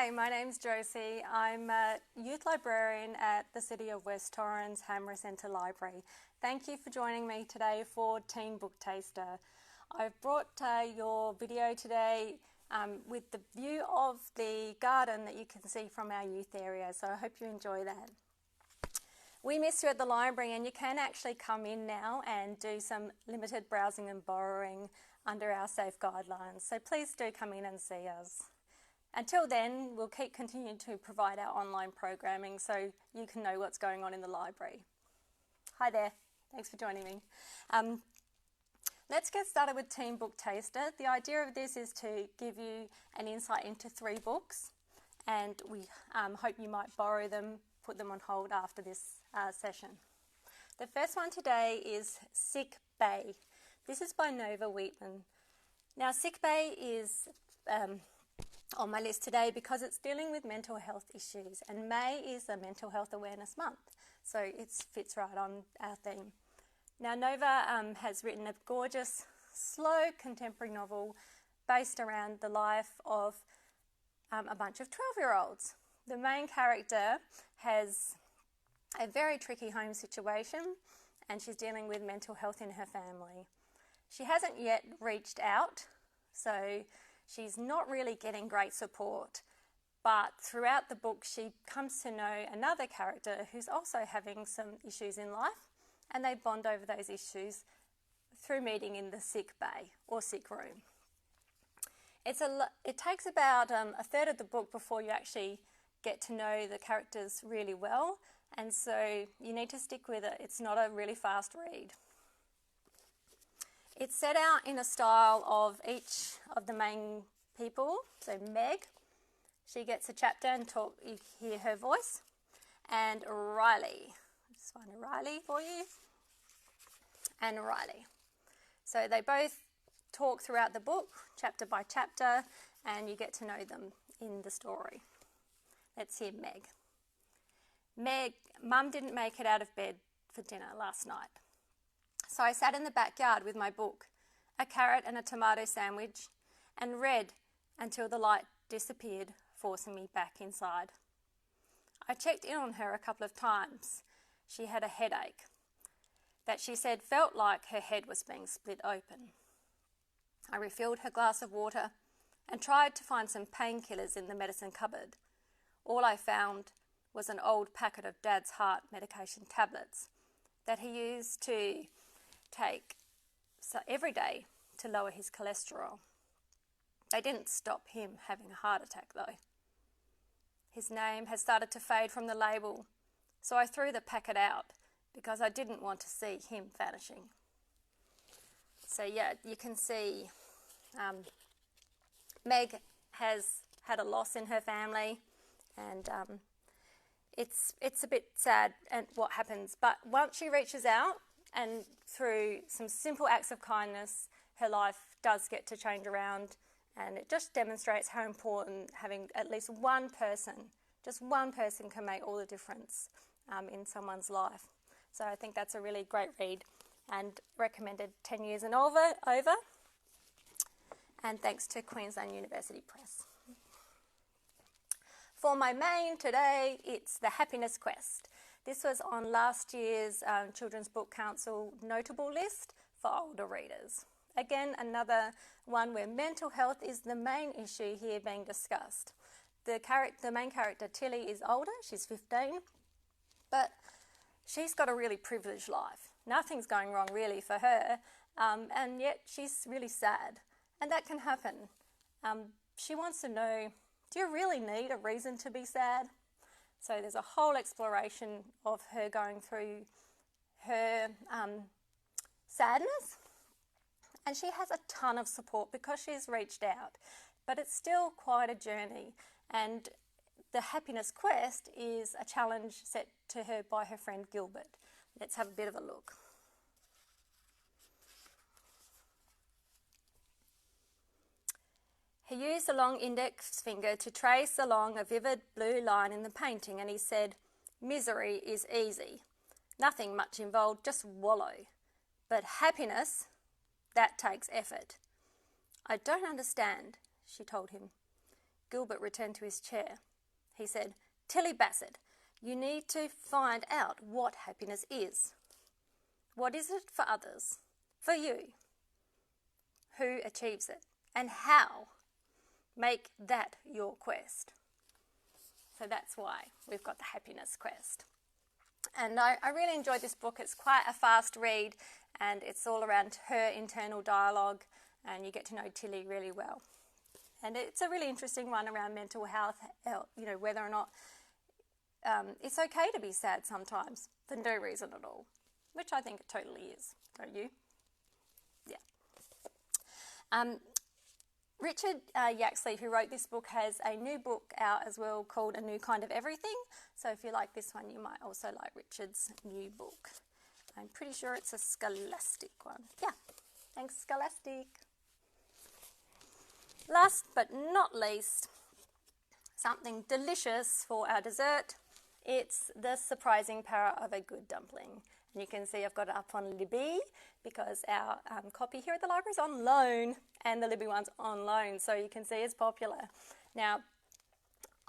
Hi, my name's Josie. I'm a youth librarian at the City of West Torrens Hammer Centre Library. Thank you for joining me today for Teen Book Taster. I've brought your video today with the view of the garden that you can see from our youth area, so I hope you enjoy that. We miss you at the library, and you can actually come in now and do some limited browsing and borrowing under our safe guidelines, so please do come in and see us. Until then, we'll keep continuing to provide our online programming so you can know what's going on in the library. Hi there, thanks for joining me. Let's get started with Teen Book Taster. The idea of this is to give you an insight into 3 books, and we hope you might borrow them, put them on hold after this session. The first one today is Sick Bay. This is by Nova Wheatman. Now, Sick Bay is on my list today because it's dealing with mental health issues, and May is a Mental Health Awareness Month, so it fits right on our theme. Now, Nova has written a gorgeous, slow contemporary novel based around the life of a bunch of 12-year-olds. The main character has a very tricky home situation, and she's dealing with mental health in her family. She hasn't yet reached out, so she's not really getting great support, but throughout the book she comes to know another character who's also having some issues in life, and they bond over those issues through meeting in the sick bay or sick room. It takes about a third of the book before you actually get to know the characters really well, and so you need to stick with it. It's not a really fast read. It's set out in a style of each of the main people. So Meg, she gets a chapter and you hear her voice. And Riley, just find a Riley for you. And Riley. So they both talk throughout the book, chapter by chapter, and you get to know them in the story. Let's hear Meg. Meg, Mum didn't make it out of bed for dinner last night. So I sat in the backyard with my book, a carrot and a tomato sandwich, and read until the light disappeared, forcing me back inside. I checked in on her a couple of times. She had a headache that she said felt like her head was being split open. I refilled her glass of water and tried to find some painkillers in the medicine cupboard. All I found was an old packet of Dad's heart medication tablets that he used to take every day to lower his cholesterol. They didn't stop him having a heart attack though. His name had started to fade from the label, so I threw the packet out because I didn't want to see him vanishing. So yeah, you can see Meg has had a loss in her family, and it's a bit sad and what happens, but once she reaches out and through some simple acts of kindness, her life does get to change around, and it just demonstrates how important having at least one person, just one person, can make all the difference in someone's life. So I think that's a really great read and recommended 10 years and over. And thanks to Queensland University Press. For my main today, it's The Happiness Quest. This was on last year's Children's Book Council notable list for older readers. Again, another one where mental health is the main issue here being discussed. The main character, Tilly, is older, she's 15, but she's got a really privileged life. Nothing's going wrong really for her, and yet she's really sad, and that can happen. She wants to know, do you really need a reason to be sad? So there's a whole exploration of her going through her sadness, and she has a ton of support because she's reached out, but it's still quite a journey. And the Happiness Quest is a challenge set to her by her friend Gilbert. Let's have a bit of a look. He used a long index finger to trace along a vivid blue line in the painting, and he said, "Misery is easy. Nothing much involved, just wallow. But happiness, that takes effort." "I don't understand," she told him. Gilbert returned to his chair. He said, "Tilly Bassett, you need to find out what happiness is. What is it for others? For you? Who achieves it? And how? Make that your quest." So that's why we've got the happiness quest. And I really enjoyed this book. It's quite a fast read, and it's all around her internal dialogue, and you get to know Tilly really well. And it's a really interesting one around mental health, whether or not it's okay to be sad sometimes for no reason at all, which I think it totally is, don't you? Yeah. Richard Yaxley, who wrote this book, has a new book out as well called A New Kind of Everything. So if you like this one, you might also like Richard's new book. I'm pretty sure it's a Scholastic one. Yeah, thanks Scholastic. Last but not least, something delicious for our dessert. It's The Surprising Power of a Good Dumpling. And you can see I've got it up on Libby because our copy here at the library is on loan, and the Libby one's on loan, so you can see it's popular. Now,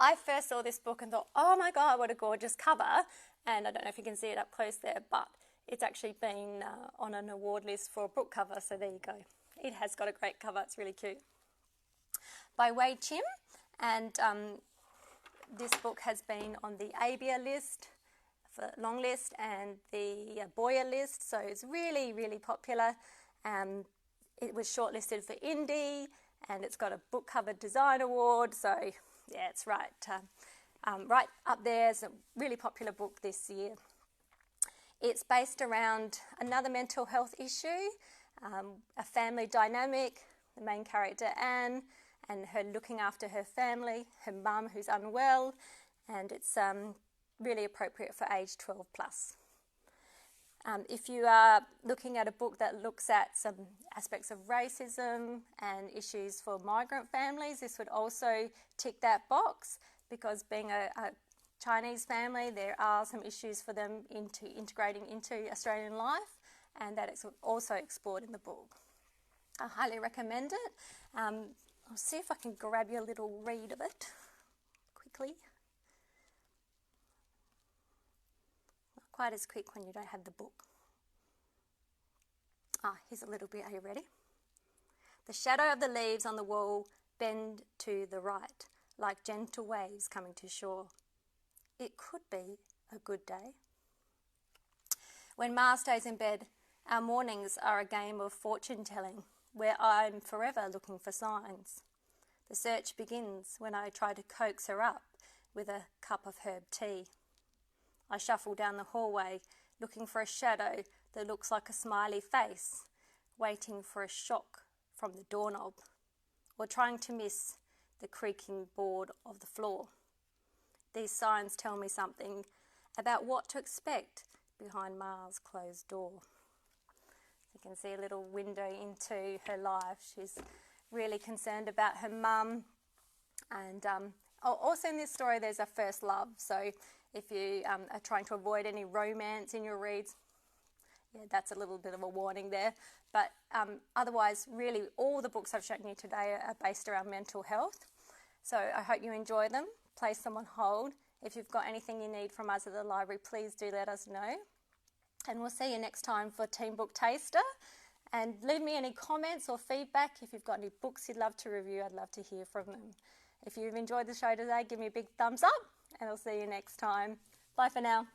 I first saw this book and thought, oh my God, what a gorgeous cover. And I don't know if you can see it up close there, but it's actually been on an award list for a book cover, so there you go. It has got a great cover, it's really cute. By Wei Chim, and this book has been on the ABA list, for long list, and the Boyer list, so it's really, really popular. It was shortlisted for Indie, and it's got a book cover design award, so yeah, it's right up there. It's a really popular book this year. It's based around another mental health issue, a family dynamic, the main character Anne, and her looking after her family, her mum who's unwell, and it's really appropriate for age 12 plus. If you are looking at a book that looks at some aspects of racism and issues for migrant families, this would also tick that box, because being a Chinese family, there are some issues for them integrating into Australian life, and that is also explored in the book. I highly recommend it. I'll see if I can grab you a little read of it quickly. Not quite as quick when you don't have the book. Here's a little bit. Are you ready? The shadow of the leaves on the wall bend to the right, like gentle waves coming to shore. It could be a good day. When Ma stays in bed, our mornings are a game of fortune-telling, where I'm forever looking for signs. The search begins when I try to coax her up with a cup of herb tea. I shuffle down the hallway, looking for a shadow that looks like a smiley face, waiting for a shock from the doorknob, or trying to miss the creaking board of the floor. These signs tell me something about what to expect behind Ma's closed door. You can see a little window into her life. She's really concerned about her mum. And also in this story, there's a first love. So if you are trying to avoid any romance in your reads, yeah, that's a little bit of a warning there. But otherwise, really, all the books I've shown you today are based around mental health. So I hope you enjoy them. Place them on hold. If you've got anything you need from us at the library, please do let us know. And we'll see you next time for Teen Book Taster. And leave me any comments or feedback. If you've got any books you'd love to review, I'd love to hear from them. If you've enjoyed the show today, give me a big thumbs up, and I'll see you next time. Bye for now.